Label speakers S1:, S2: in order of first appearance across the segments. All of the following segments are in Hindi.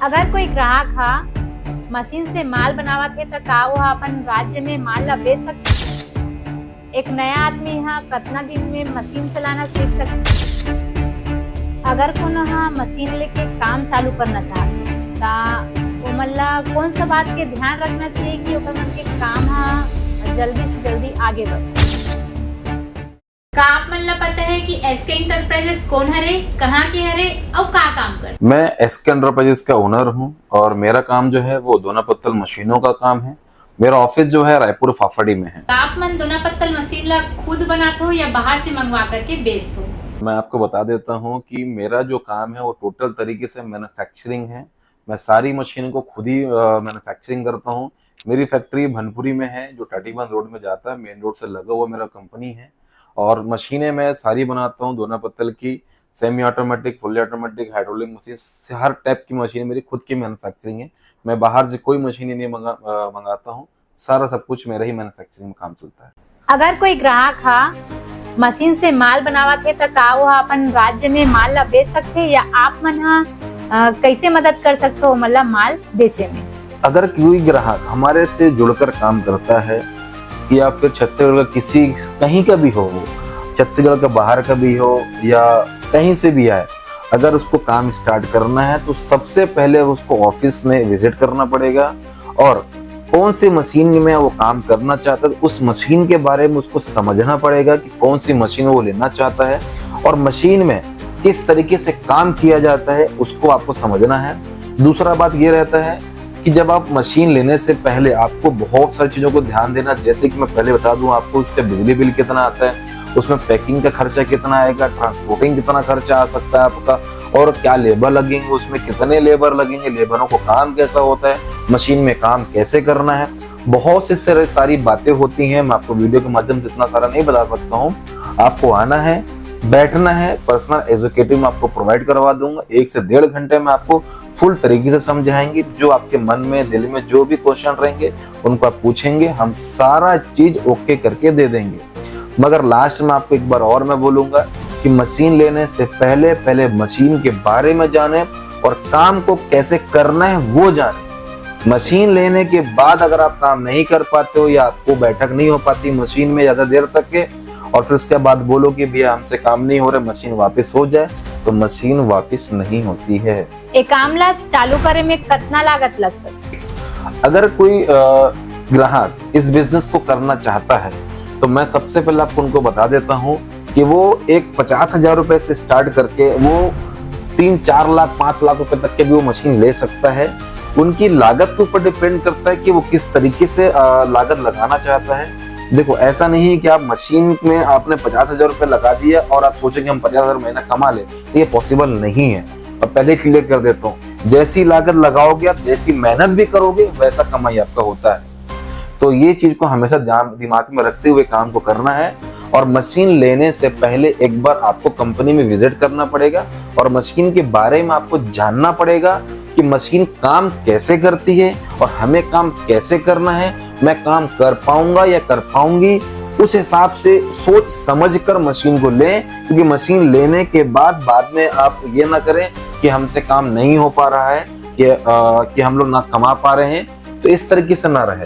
S1: अगर कोई ग्राहक हा मशीन से माल बनावत हे त का वो अपन राज्य में माल ला बेच सकथे। एक नया आदमी हा कतना दिन में मशीन चलाना सीख सकथे। अगर कोनो हा मशीन लेके काम चालू करना चाहथे त ओमन ला कौन सा बात के ध्यान रखना चाहिए कि ओकर मन के काम हा जल्दी से जल्दी आगे बढ़े। का आप मन ला पता है कि एसके इंटरप्राइजेस कौन हरे, कहाँ के हरे और का काम कर।
S2: मैं एसके इंटरप्राइजेस का ओनर हूं और मेरा काम जो है वो दोना पत्तल मशीनों का काम है। मेरा ऑफिस जो है रायपुर फाफड़ी में है।
S1: आप मन दोना पत्तल मशीन ला खुद बनाते हो या बाहर से मंगवा करके बेचते हो?
S2: मैं आपको बता देता हूं कि मेरा जो काम है वो टोटल तरीके से मैन्युफैक्चरिंग है। मैं सारी मशीन को खुद ही मैन्युफैक्चरिंग करता हूं। मेरी फैक्ट्री भनपुरी में है जो टाटीबंद रोड में जाता है, मेन रोड से लगा हुआ मेरा कंपनी है। और मशीनें मैं सारी बनाता हूँ दोना पत्तल की, semi automatic, fully automatic, hydraulic machine से हर टाइप की मशीन मेरी खुद की मैन्युफैक्चरिंग है। मैं बाहर से कोई मशीन नहीं मंगाता हूँ, सारा सब कुछ मेरा ही मैन्युफैक्चरिंग में काम चलता है।
S1: अगर कोई ग्राहक हा मशीन से माल बनावत हे त का वो अपन राज्य में माल ला बेच सकथे या आप मन हा कैसे मदद कर सकते हो मतलब माल बेचे में?
S2: अगर कोई ग्राहक हमारे से जुड़कर काम करता है या फिर छत्तीसगढ़ का किसी कहीं का भी हो, छत्तीसगढ़ का बाहर का भी हो या कहीं से भी आए, अगर उसको काम स्टार्ट करना है तो सबसे पहले उसको ऑफिस में विजिट करना पड़ेगा और कौन सी मशीन में वो काम करना चाहता है उस मशीन के बारे में उसको समझना पड़ेगा कि कौन सी मशीन वो लेना चाहता है और मशीन में किस तरीके से काम किया जाता है उसको आपको समझना है। दूसरा बात ये रहता है कि जब आप मशीन लेने से पहले आपको बहुत सारी चीजों को ध्यान देना, जैसे कि मैं पहले बता दूं आपको उसका बिजली बिल कितना आता है, उसमें पैकिंग का खर्चा कितना आएगा, ट्रांसपोर्टिंग कितना खर्चा आ सकता है आपका, और क्या लेबर लगेंगे, उसमें कितने लेबर लगेंगे, लेबरों को काम कैसा होता है, मशीन में काम कैसे करना है। बहुत सी सारी बातें होती हैं। मैं आपको वीडियो के माध्यम से इतना सारा नहीं बता सकता हूँ। आपको आना है, बैठना है, पर्सनल एजुकेटिव में आपको प्रोवाइड करवा दूंगा। 1 से 1.5 घंटे में आपको फुल तरीके से समझाएंगे। जो आपके मन में दिल में जो भी क्वेश्चन रहेंगे उनको आप पूछेंगे, हम सारा चीज ओके करके दे देंगे। मगर लास्ट में आपको एक बार और मैं बोलूंगा कि मशीन लेने से पहले मशीन के बारे में जाने और काम को कैसे करना है वो जाने। मशीन लेने के बाद अगर आप काम नहीं कर पाते हो या आपको बैठक नहीं हो पाती मशीन में ज्यादा देर तक के और फिर उसके बाद बोलो कि भैया हमसे काम नहीं हो रहा, मशीन वापस हो जाए, तो मशीन वापस नहीं होती है।
S1: एक काम ला चालू करे में कितना लागत लग सकती है?
S2: अगर कोई ग्राहक इस बिजनेस को करना चाहता है तो मैं सबसे पहले आपको उनको बता देता हूँ कि वो एक 50,000 रुपए से स्टार्ट करके वो 3-4 लाख 5 लाख रुपए तक के भी वो मशीन ले सकता है। उनकी लागत के ऊपर डिपेंड करता है कि वो किस तरीके से लागत लगाना चाहता है। देखो, ऐसा नहीं है कि आप मशीन में आपने 50,000 रुपए लगा दिया और आप सोचेंगे हम 50,000 महीना कमा ले, तो ये पॉसिबल नहीं है। और पहले क्लियर कर देता हूँ, जैसी लागत लगाओगे आप, जैसी मेहनत भी करोगे वैसा कमाई आपका होता है। तो ये चीज को हमेशा दिमाग में रखते हुए काम को करना है। और मशीन लेने से पहले एक बार आपको कंपनी में विजिट करना पड़ेगा और मशीन के बारे में आपको जानना पड़ेगा कि मशीन काम कैसे करती है और हमें काम कैसे करना है, मैं काम कर पाऊंगा या कर पाऊंगी। उस हिसाब से सोच समझ कर मशीन को लें, क्योंकि मशीन लेने के बाद में आप ये ना करें कि हमसे काम नहीं हो पा रहा है, कि हम लोग ना कमा पा रहे हैं। तो इस तरीके से ना रहे।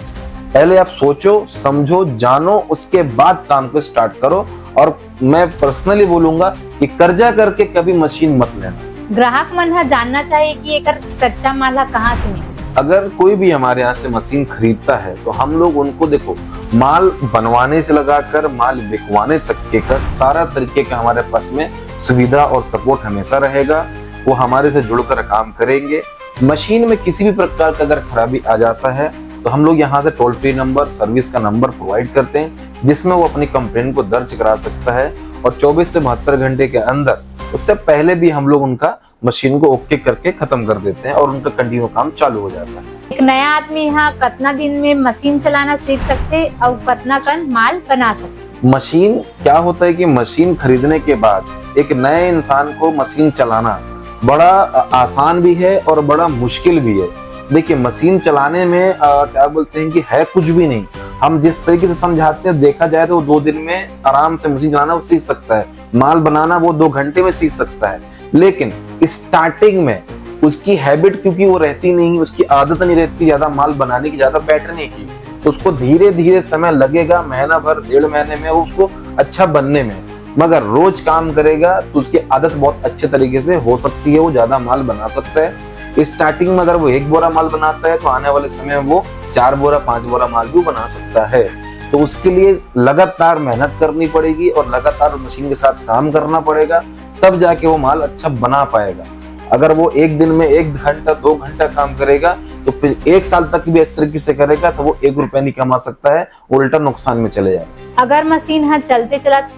S2: पहले आप सोचो, समझो, जानो, उसके बाद काम को स्टार्ट करो। और मैं पर्सनली बोलूंगा कि कर्जा करके कभी मशीन मत लेना।
S1: ग्राहक मन हा जानना चाहिए कि एकर कच्चा माल हा कहाँ से मिले।
S2: अगर कोई भी हमारे यहाँ से मशीन खरीदता है तो हम लोग उनको देखो माल बनवाने से लगाकर माल बिकवाने तक के का सारा तरीके का हमारे पास में सुविधा और सपोर्ट हमेशा रहेगा। वो हमारे से जुड़कर काम करेंगे। मशीन में किसी भी प्रकार का अगर खराबी आ जाता है तो हम लोग यहाँ से टोल फ्री नंबर, सर्विस का नंबर प्रोवाइड करते हैं, जिसमें वो अपनी कंप्लेन को दर्ज करा सकता है और 24 से 72 घंटे के अंदर, उससे पहले भी हम लोग उनका मशीन को ओके करके खत्म कर देते हैं और उनका कंटिन्यू काम चालू हो जाता है।
S1: एक नया आदमी यहाँ कितना दिन में मशीन चलाना सीख सकते और कितना कन माल बना सकते?
S2: मशीन क्या होता है कि मशीन खरीदने के बाद एक नए इंसान को मशीन चलाना बड़ा आसान भी है और बड़ा मुश्किल भी है। देखिए, मशीन चलाने में क्या बोलते हैं कि है कुछ भी नहीं। हम जिस तरीके से समझाते हैं, देखा जाए तो वो 2 दिन में आराम से मशीन चलाना वो सीख सकता है। माल बनाना वो 2 घंटे में सीख सकता है। लेकिन स्टार्टिंग में उसकी हैबिट क्योंकि वो रहती नहीं, उसकी आदत नहीं रहती ज्यादा माल बनाने की, ज्यादा बैठने की, तो उसको धीरे धीरे समय लगेगा, महीना भर 1.5 महीने में उसको अच्छा बनने में। मगर रोज काम करेगा तो उसकी आदत बहुत अच्छे तरीके से हो सकती है, वो ज्यादा माल बना सकता है। स्टार्टिंग में अगर वो 1 बोरा माल बनाता है तो आने वाले समय में वो 4 बोरा 5 बोरा माल भी बना सकता है। तो उसके लिए लगातार मेहनत करनी पड़ेगी और लगातार मशीन के साथ काम करना पड़ेगा, तब जाके वो माल अच्छा बना पाएगा। अगर वो एक दिन में 1 घंटा 2 घंटा काम करेगा तो फिर 1 साल तक भी इस तरीके से करेगा तो वो 1 रुपया नहीं कमा सकता है, उल्टा नुकसान में चले जाएगा।
S1: अगर मशीन हा चलते चलत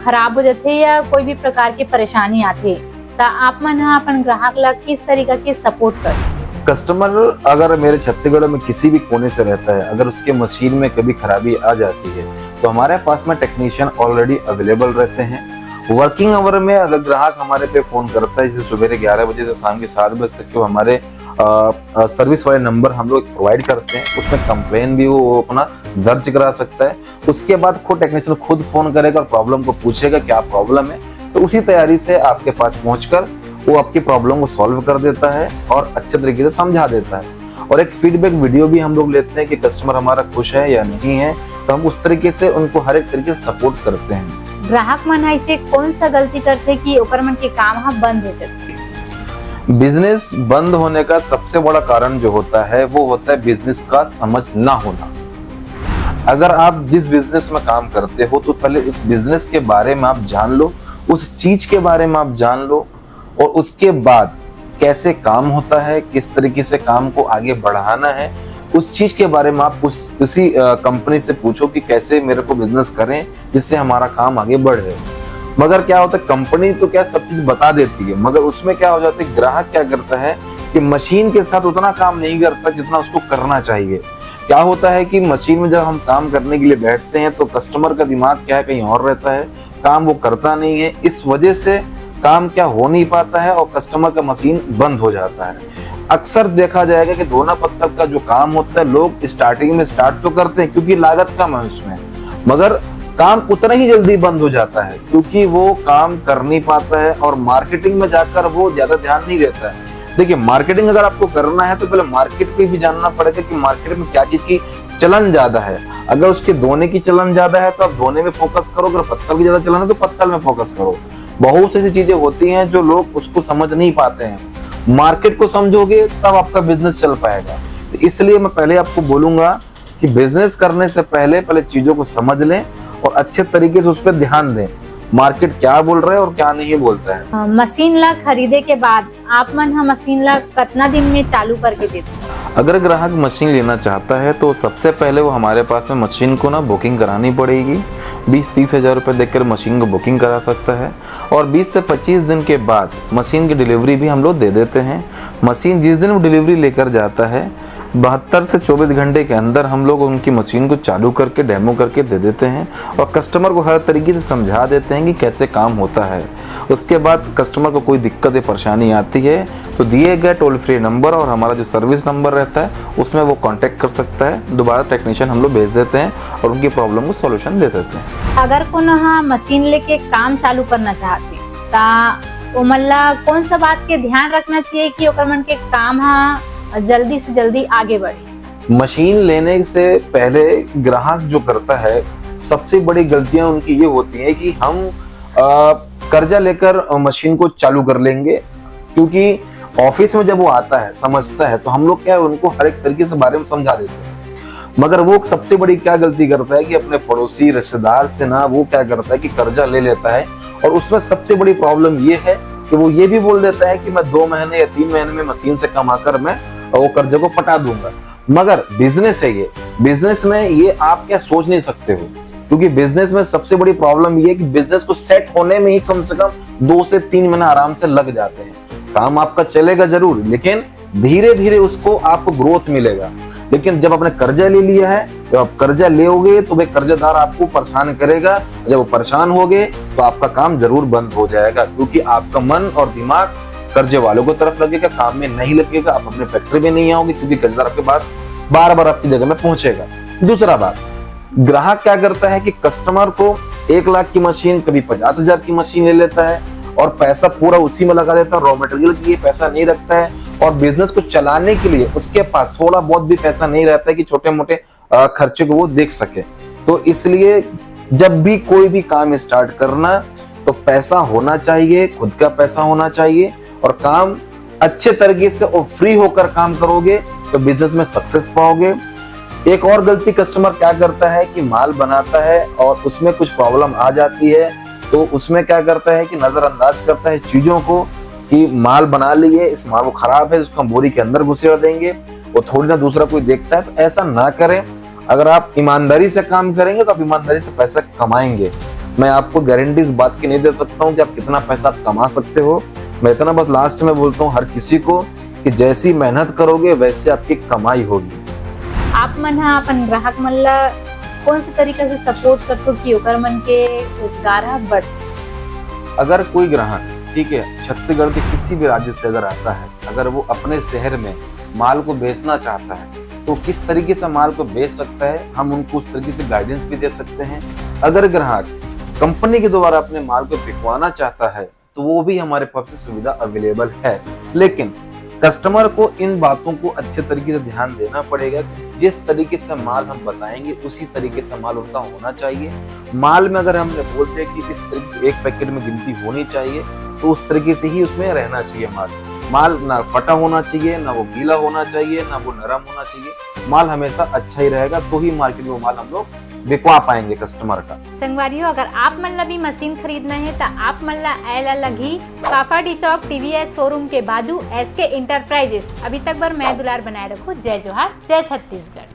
S1: खराब हो जाते या कोई भी प्रकार की परेशानी आते तो आप मन हा अपन ग्राहक ला किस तरीका के सपोर्ट करते?
S2: कस्टमर अगर मेरे छत्तीसगढ़ में किसी भी कोने से रहता है, अगर उसके मशीन में कभी खराबी आ जाती है तो हमारे पास में टेक्नीशियन ऑलरेडी अवेलेबल रहते हैं। वर्किंग आवर में अगर ग्राहक हमारे पे फोन करता है, जैसे सुबह 11 बजे से शाम के 7 बजे तक के हमारे सर्विस वाले नंबर हम लोग प्रोवाइड करते हैं, उसमें कंप्लेन भी वो अपना दर्ज करा सकता है। उसके बाद खुद टेक्नीशियन खुद फोन करेगा और प्रॉब्लम को पूछेगा क्या प्रॉब्लम है, तो उसी तैयारी से आपके पास पहुंचकर वो आपकी प्रॉब्लम को सॉल्व कर देता है और अच्छे तरीके से समझा देता है। और एक फीडबैक वीडियो भी हम लोग लेते हैं कि कस्टमर हमारा खुश है या नहीं है, तो हम उस तरीके से उनको हर एक तरीके से सपोर्ट करते हैं।
S1: ग्राहक मन ऐसे कौन सा गलती करते कि ओकर मन के काम हा बंद हो जाते?
S2: बिजनेस बंद होने का सबसे बड़ा कारण जो होता है वो होता है बिजनेस का समझ ना होना। अगर आप जिस बिजनेस में काम करते हो तो पहले उस बिजनेस के बारे में आप जान लो, उस चीज के बारे में आप जान लो, और उसके बाद कैसे काम होता है, किस तरीके से काम को आगे बढ़ाना है, उस चीज के बारे में आप उसी कंपनी से पूछो कि कैसे मेरे को बिजनेस करें जिससे हमारा काम आगे बढ़े। मगर क्या होता है, कंपनी तो क्या सब चीज बता देती है, मगर उसमें क्या हो जाता है, ग्राहक क्या करता है कि मशीन के साथ उतना काम नहीं करता जितना उसको करना चाहिए। क्या होता है कि मशीन में जब हम काम करने के लिए बैठते हैं तो कस्टमर का दिमाग क्या है, कहीं और रहता है, काम वो करता नहीं है, इस वजह से काम क्या हो नहीं पाता है और कस्टमर का मशीन बंद हो जाता है। अक्सर देखा जाएगा कि धोना पत्थर का जो काम होता है लोग स्टार्टिंग में स्टार्ट तो करते हैं क्योंकि लागत कम है उसमें, मगर काम उतना ही जल्दी बंद हो जाता है क्योंकि वो काम कर नहीं पाता है और मार्केटिंग में जाकर वो ज्यादा ध्यान नहीं देता है। देखिए, मार्केटिंग अगर आपको करना है तो पहले मार्केट पे भी जानना पड़ेगा कि मार्केट में क्या चीज की चलन ज्यादा है। अगर उसके धोने की चलन ज्यादा है तो आप धोने में फोकस करो, अगर पत्थर की ज्यादा चलन है तो पत्थर में फोकस करो। बहुत सी ऐसी चीजें होती हैं जो लोग उसको समझ नहीं पाते हैं। मार्केट को समझोगे तब आपका बिजनेस चल पाएगा। तो इसलिए मैं पहले आपको बोलूंगा कि बिजनेस करने से पहले चीजों को समझ लें और अच्छे तरीके से उस पर ध्यान दें, मार्केट क्या बोल रहा है और क्या नहीं बोलता है।
S1: मशीन ला खरीदे के बाद आप मन हा मशीन ला कितना दिन में चालू करके देते?
S2: अगर ग्राहक मशीन लेना चाहता है तो सबसे पहले वो हमारे पास में मशीन को ना बुकिंग करानी पड़ेगी। 20-30 हज़ार रुपये देकर मशीन को बुकिंग करा सकता है और 20 से 25 दिन के बाद मशीन की डिलीवरी भी हम लोग दे देते हैं। मशीन जिस दिन वो डिलीवरी लेकर जाता है 72 से 24 घंटे के अंदर हम लोग उनकी मशीन को चालू करके डेमो करके दे देते हैं और कस्टमर को हर तरीके से समझा देते हैं कि कैसे काम होता है। उसके बाद कस्टमर को कोई दिक्कत या परेशानी आती है तो दिए गए टोल फ्री नंबर और हमारा जो सर्विस नंबर रहता है उसमें वो कांटेक्ट कर सकता है। दोबारा टेक्नीशियन हम लोग भेज देते हैं और उनकी प्रॉब्लम को सॉल्यूशन दे देते हैं।
S1: अगर कोनो हा मशीन लेके काम चालू करना चाहते ता ओमन ला कौन सा बात के ध्यान रखना चाहिए कि ओकर मन के काम हा जल्दी से जल्दी आगे बढ़े?
S2: मशीन लेने से पहले ग्राहक जो करता है सबसे बड़ी गलतियां उनकी ये होती है कि हम कर्जा लेकर मशीन को चालू कर लेंगे, क्योंकि ऑफिस में जब वो आता है समझता है तो हम लोग क्या है उनको हर एक तरीके से बारे में समझा देते हैं। मगर वो सबसे बड़ी क्या गलती करता है कि अपने पड़ोसी रिश्तेदार से ना वो क्या करता है कि कर्जा ले लेता है और उसमें सबसे बड़ी प्रॉब्लम ये है कि वो ये भी बोल देता है कि मैं 2 महीने या 3 महीने में मशीन से कमाकर मैं वो कर्जे को पटा दूंगा। मगर बिजनेस है ये, बिजनेस में ये आप क्या सोच नहीं सकते हो, क्योंकि बिजनेस में सबसे बड़ी प्रॉब्लम ये है कि बिजनेस को सेट होने में ही कम से कम 2 से 3 महीने आराम से लग जाते हैं। काम आपका चलेगा जरूर, लेकिन धीरे धीरे उसको आपको ग्रोथ मिलेगा। लेकिन जब आपने कर्जा ले लिया है, जब आप कर्जा लेओगे तो भाई कर्जदार आपको परेशान करेगा। जब वो परेशान होगे तो आपका काम जरूर बंद हो जाएगा, क्योंकि आपका मन और दिमाग कर्जे वालों को तरफ लगेगा, काम में नहीं लगेगा, आप अपने फैक्ट्री में नहीं आओगे क्योंकि कर्जदार आपके पास बार बार आपकी जगह में पहुंचेगा। दूसरा बात, ग्राहक क्या करता है कि कस्टमर को 1 लाख की मशीन, कभी 50,000 की मशीन ले लेता है और पैसा पूरा उसी में लगा देता है, रॉ मटेरियल के लिए पैसा नहीं रखता है और बिजनेस को चलाने के लिए उसके पास थोड़ा बहुत भी पैसा नहीं रहता है कि छोटे मोटे खर्चे को वो देख सके। तो इसलिए जब भी कोई भी काम स्टार्ट करना तो पैसा होना चाहिए, खुद का पैसा होना चाहिए, और काम अच्छे तरीके से और फ्री होकर काम करोगे तो बिजनेस में सक्सेस पाओगे। एक और गलती कस्टमर क्या करता है कि माल बनाता है और उसमें कुछ प्रॉब्लम आ जाती है तो उसमें क्या करता है कि नजरअंदाज करता है चीजों को, कि माल बना लिए, इस माल को खराब है, उसको हम बोरी के अंदर घुसेड़ देंगे, वो थोड़ी ना दूसरा कोई देखता है। तो ऐसा ना करें। अगर आप ईमानदारी से काम करेंगे तो आप ईमानदारी से पैसा कमाएंगे। मैं आपको गारंटी इस बात की नहीं दे सकता हूँ कि आप कितना पैसा आप कमा सकते हो। मैं इतना बस लास्ट में बोलता हूँ हर किसी को कि जैसी मेहनत करोगे वैसे आपकी कमाई होगी।
S1: आप मन हा अपन ग्राहक मन ला कौन से तरीका से सपोर्ट करते कि ओकर मन के रोजगार हा बढ़?
S2: अगर कोई ग्राहक, ठीक है, छत्तीसगढ़ के किसी भी राज्य से अगर आता है, अगर वो अपने शहर में माल को बेचना चाहता है तो किस तरीके से माल को बेच सकता है, हम उनको उस तरीके से गाइडेंस भी दे सकते हैं। अगर ग्राहक कंपनी के द्वारा अपने माल को बिकवाना चाहता है तो वो भी हमारे पास से सुविधा अवेलेबल है। लेकिन कस्टमर को इन बातों को अच्छे तरीके से ध्यान देना पड़ेगा। जिस तरीके से माल हम बताएंगे उसी तरीके से माल उनका होना चाहिए। माल में अगर हमने बोल दिया कि इस तरीके से एक पैकेट में गिनती होनी चाहिए तो उस तरीके से ही उसमें रहना चाहिए। माल ना फटा होना चाहिए, ना वो गीला होना चाहिए, ना वो नरम होना चाहिए। माल हमेशा अच्छा ही रहेगा तो ही मार्केट में वो माल हम लोग बिकवा पाएंगे कस्टमर का।
S1: संगवारियों, अगर आप मन ला भी मशीन खरीदना है तो आप मन ला आयला लगी काफाडी चौक टीवीएस शोरूम के बाजू SK इंटरप्राइजेस। अभी तक बार मैं दुलार बनाए रखो। जय जोहार, जय छत्तीसगढ़।